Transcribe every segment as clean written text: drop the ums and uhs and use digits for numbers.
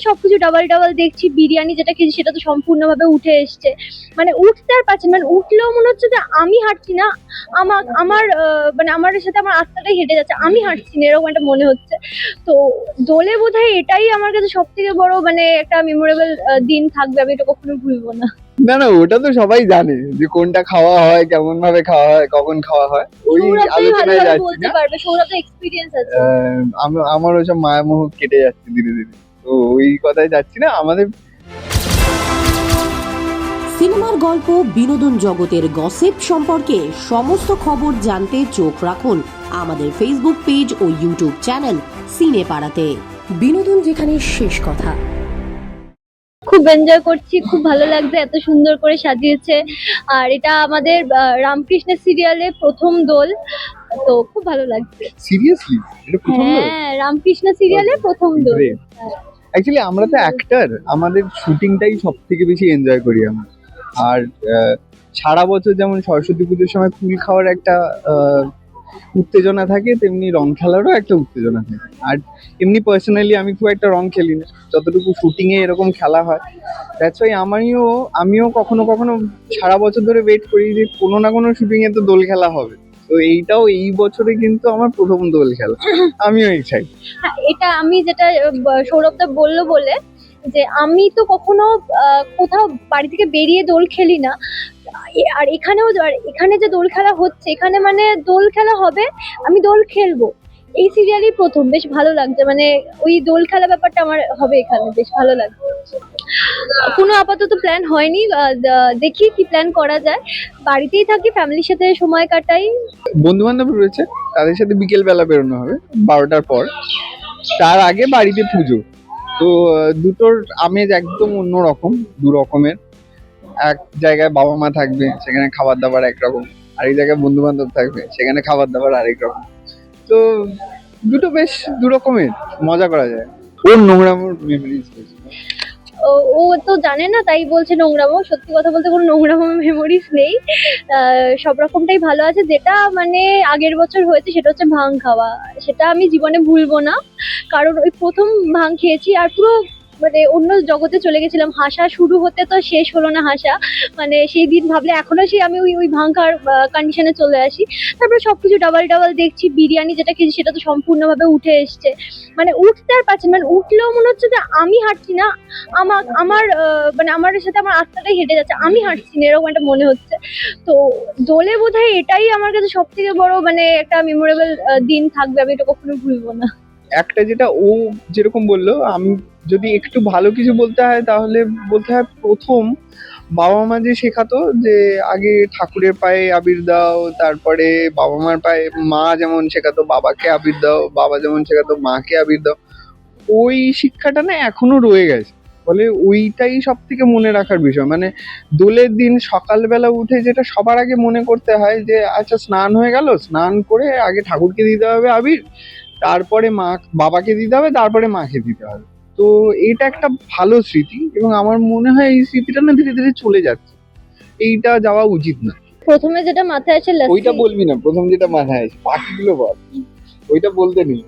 সবকিছু double double দেখছি। বিরিয়ানি যেটা খেয়েছি সেটা তো সম্পূর্ণভাবে উঠে এসছে, মানে উঠতে আর পারছি না, মানে উঠলেও মনে হচ্ছে যে আমি হাঁটছি না, আমার মানে আমার সাথে আমার আত্মাটাই হেঁটে যাচ্ছে, আমি হাঁটছি না, এরকম একটা মনে হচ্ছে। তো দোলে বোধহয় এটাই আমার কাছে সব থেকে বড় মানে একটা মেমোরেবল দিন থাকবে, আমি এটা কখনো ভুলবো না। না না, ওটা তো সবাই জানে যে কোনটা খাওয়া হয়, কেমন ভাবে খাওয়া হয়, কখন খাওয়া হয়, ওই সৌরভটাই আলোচনায় ভালোভাবে যাচ্ছি বলতে না। পারবে, সৌরভ তো এক্সপিরিয়েন্স আছে। আমার ওইসব মায়ামোহ কেটে যাচ্ছে ধীরে ধীরে, তো ওই কথায় যাচ্ছি না। আমাদের সিনেমার গল্প, বিনোদন জগতের গসিপ সম্পর্কে সমস্ত খবর জানতে চোখ রাখুন আমাদের ফেসবুক পেজ ও ইউটিউব চ্যানেল সিনে পাড়াতে। বিনোদন যেখানে শেষ কথা। খুব এনজয় করছি, খুব ভালো লাগছে, এত সুন্দর করে সাজিয়েছে। আর এটা আমাদের রামকৃষ্ণের সিরিয়ালে প্রথম দোল, তো খুব ভালো লাগছে। সিরিয়াসলি এটা প্রথম দোল? হ্যাঁ, রামকৃষ্ণ সিরিয়ালে প্রথম দোল। অ্যাকচুয়ালি আমরা তো অ্যাক্টর, আমাদের শুটিংটাই সব থেকে বেশি এনজয় করি আমরা। আর সারা বছর যেমন সরস্বতী পুজোর সময় ফুল খাওয়ার একটা উত্তেজনা থাকে, তেমনি রং খেলারও একটা উত্তেজনা থাকে। আর এমনি পার্সোনালি আমি খুব একটা রং খেলি না, যতটুকু শুটিং এ এরকম খেলা হয়। দ্যাটস ওয়াই আমিও কখনো কখনো সারা বছর ধরে ওয়েট করি যে কোনো না কোনো শুটিং এ তো দোল খেলা হবে। তো এইটাও এই বছরে কিন্তু আমার প্রথম দোল খেলা, আমিও এক্সাইটেড। হ্যাঁ, এটা আমি যেটা সৌরভদা বললো বলে, যে আমি তো কখনো কোথাও বাড়ি থেকে বেরিয়ে দোল খেলি না। আর এখানে যে দোল খেলা হচ্ছে, এখানে মানে দোল খেলা হবে, আমি দোল খেলবো, এই সিরিয়ালই প্রথম। বেশ ভালো লাগছে, মানে ওই দোল খেলা ব্যাপারটা আমার হবে এখানে, বেশ ভালো লাগছে। কোনো আপাতত প্ল্যান হয়নি, দেখি কি প্ল্যান করা যায়। বাড়িতেই থাকি, ফ্যামিলির সাথে সময় কাটাই। বন্ধু বান্ধব রয়েছে, তাদের সাথে বিকেল বেলা বেরোনো হবে 12টার পর। তার আগে বাড়িতে পুজো। তো দুটোর আমেজ একদম অন্যরকম, দু রকমের। এক জায়গায় বাবা মা থাকবে, সেখানে খাবার দাবার একরকম। আরেক জায়গায় বন্ধু বান্ধব থাকবে, সেখানে খাবার দাবার আরেক রকম। তো দুটো বেশ দু রকমের মজা করা যায়। ওর নোংরামোর মেমোরিজ। ও তো জানে না, তাই বলছে নোংরামো। সত্যি কথা বলতে কোনো নোংরামো মেমোরিজ নেই, সব রকমটাই ভালো আছে। যেটা মানে আগের বছর হয়েছে সেটা হচ্ছে ভাং খাওয়া, সেটা আমি জীবনে ভুলবো না। কারণ ওই প্রথম ভাং খেয়েছি, আর পুরো মানে অন্য জগতে চলে গেছিলাম। হাসা শুরু হতে তো শেষ হলো না হাসা, মানে সেই দিন ভাবলে এখনো সেই আমি ওই ওই ভাং খাওয়ার কন্ডিশনে চলে আসি। তারপরে সবকিছু ডাবল ডাবল দেখছি। বিরিয়ানি যেটা খেয়েছি সেটা তো সম্পূর্ণভাবে উঠে এসছে, মানে উঠতে আর পারছি না, মানে উঠলেও মনে হচ্ছে যে আমি হাঁটছি না, আমার মানে আমার সাথে আমার আত্মাটাই হেঁটে যাচ্ছে, আমি হাঁটছি না, এরকম একটা মনে হচ্ছে। তো দোলে বোধহয় এটাই আমার কাছে সব থেকে বড় মানে একটা মেমোরেবল দিন থাকবে, আমি এটা কখনো ভুলবো না। একটা যেটা ও যেরকম বললো, আমি যদি একটু ভালো কিছু বলতে হয় তাহলে বলতে হয় প্রথম বাবা মা যে শেখাতো যে আগে ঠাকুরের পায়ে আবির দাও, তারপরে বাবা মার পায়ে মা যেমন শেখাতো বাবাকে আবির দাও, বাবা যেমন শেখাতো মাকে আবির দাও, ওই শিক্ষাটা না এখনো রয়ে গেছে। ফলে ওইটাই সব থেকে মনে রাখার বিষয়। মানে দোলের দিন সকালবেলা উঠে যেটা সবার আগে মনে করতে হয় যে আচ্ছা স্নান হয়ে গেল, স্নান করে আগে ঠাকুরকে দিতে হবে আবির, তারপরে বাবাকে দিতে হবে, তারপরে মাকে দিতে হবে। তো এটা একটা ভালো স্মৃতি, এবং আমার মনে হয় এই স্মৃতিটা না ধীরে ধীরে চলে যাচ্ছে। এইটা যাওয়া উচিত না। প্রথমে যেটা মাথায় আসে ওইটা লাস্সি। বলবি না, প্রথম যেটা মাথায় আসে বাকিগুলো বল। ওইটা বলতে নেই।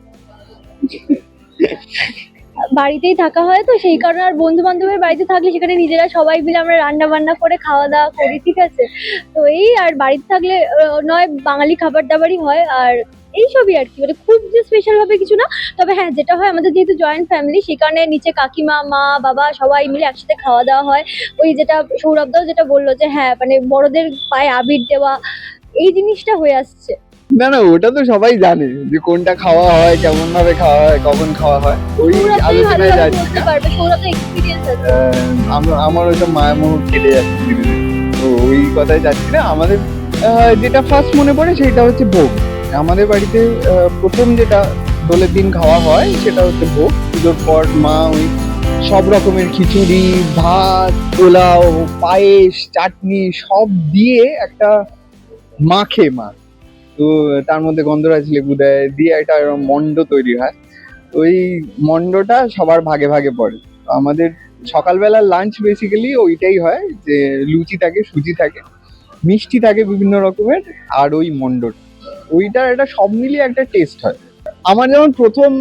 বাড়িতেই থাকা হয় তো সেই কারণে, আর বন্ধু বান্ধবের বাড়িতে থাকলে সেখানে নিজেরা সবাই মিলে আমরা রান্না বান্না করে খাওয়া দাওয়া করি, ঠিক আছে। তো এই আর বাড়িতে থাকলে নয় বাঙালি খাবার দাবারই হয়, আর এইসবই আর কি, মানে খুব যে স্পেশাল ভাবে কিছু না। তবে হ্যাঁ, যেটা হয় আমাদের যেহেতু জয়েন্ট ফ্যামিলি, সেই কারণে নিচে কাকিমা মা বাবা সবাই মিলে একসাথে খাওয়া দাওয়া হয়। ওই যেটা সৌরভদাও যেটা বললো যে হ্যাঁ, মানে বড়দের পায়ে আবির দেওয়া, এই জিনিসটা হয়ে আসছে। না না, ওটা তো সবাই জানে যে কোনটা খাওয়া হয়, কেমন ভাবে খাওয়া হয়, কখন খাওয়া হয়, ওই সৌরভটাই আলোচনায় ভালোভাবে যাচ্ছি বলতে না। পারবে, সৌরভ তো এক্সপিরিয়েন্স আছে। আমার ওইসব মায়ামোহ কেটে যাচ্ছে ধীরে ধীরে, তো ওই কথায় যাচ্ছি না। আমাদের যেটা ফার্স্ট মনে পড়ে সেটা হচ্ছে ভোগ। আমাদের বাড়িতে প্রথম যেটা দোলের দিন খাওয়া হয় সেটা হচ্ছে ভোগ। পুজোর পর মা ওই সব রকমের খিচুড়ি, ভাত, পোলাও, পায়েস, চাটনি সব দিয়ে একটা মাখে মা। তো তার মধ্যে গন্ধরাজ লেবু দেয়, দিয়ে একটা এরকম মন্ড তৈরি হয়। ওই মন্ডটা সবার ভাগে ভাগে পড়ে। তো আমাদের সকালবেলার লাঞ্চ বেসিক্যালি ওইটাই হয়, যে লুচি থাকে, সুজি থাকে, মিষ্টি থাকে বিভিন্ন রকমের, আর ওই মন্ডটা, ওইটার একটা সব মিলিয়ে একটা টেস্ট হয়। আমার যেমন প্রথম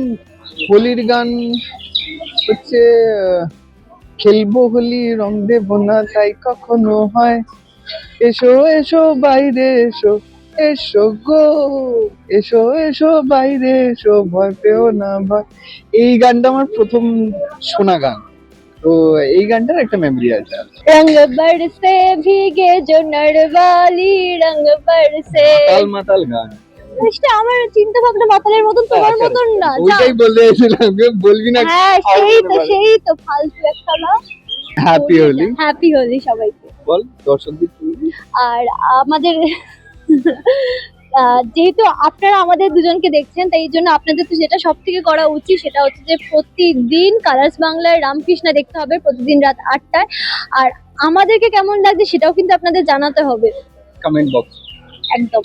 হোলির গান হচ্ছে খেলবো হোলি রং দেবো না তাই কখনো হয়, এসো এসো বাইরে এসো, এসো গো, এসো এসো বাইরে এসো, ভয় পেও না ভয়। এই গানটা আমার প্রথম শোনা গান, তো এই গানটার একটা মেমরি আছে। रंग बरसे भीगे जो नरवाली रंग बरसे। মাতাল মাতাল গান। সেটা আমার চিন্তা ভাবনা মাতালের মতন, তোমার আচ্ছা, মতন না। ওইটাই বলতে চাইছিলাম, বলবি না? হ্যাঁ সেই তো ফালতু একটা না। হ্যাপি হোলি হ্যাপি হোলি সবাইকে। বল দর্শকদের তুই। আর আমাদের যেহেতু আপনারা আমাদের দুজনকে দেখছেন, তাই জন্য আপনাদের তো যেটা সব থেকে করা উচিত সেটা হচ্ছে যে প্রতিদিন কালার্স বাংলায় রামকৃষ্ণা দেখতে হবে, প্রতিদিন রাত 8টায়। আর আমাদেরকে কেমন লাগছে সেটাও কিন্তু আপনাদের জানাতে হবে কমেন্ট বক্স। একদম।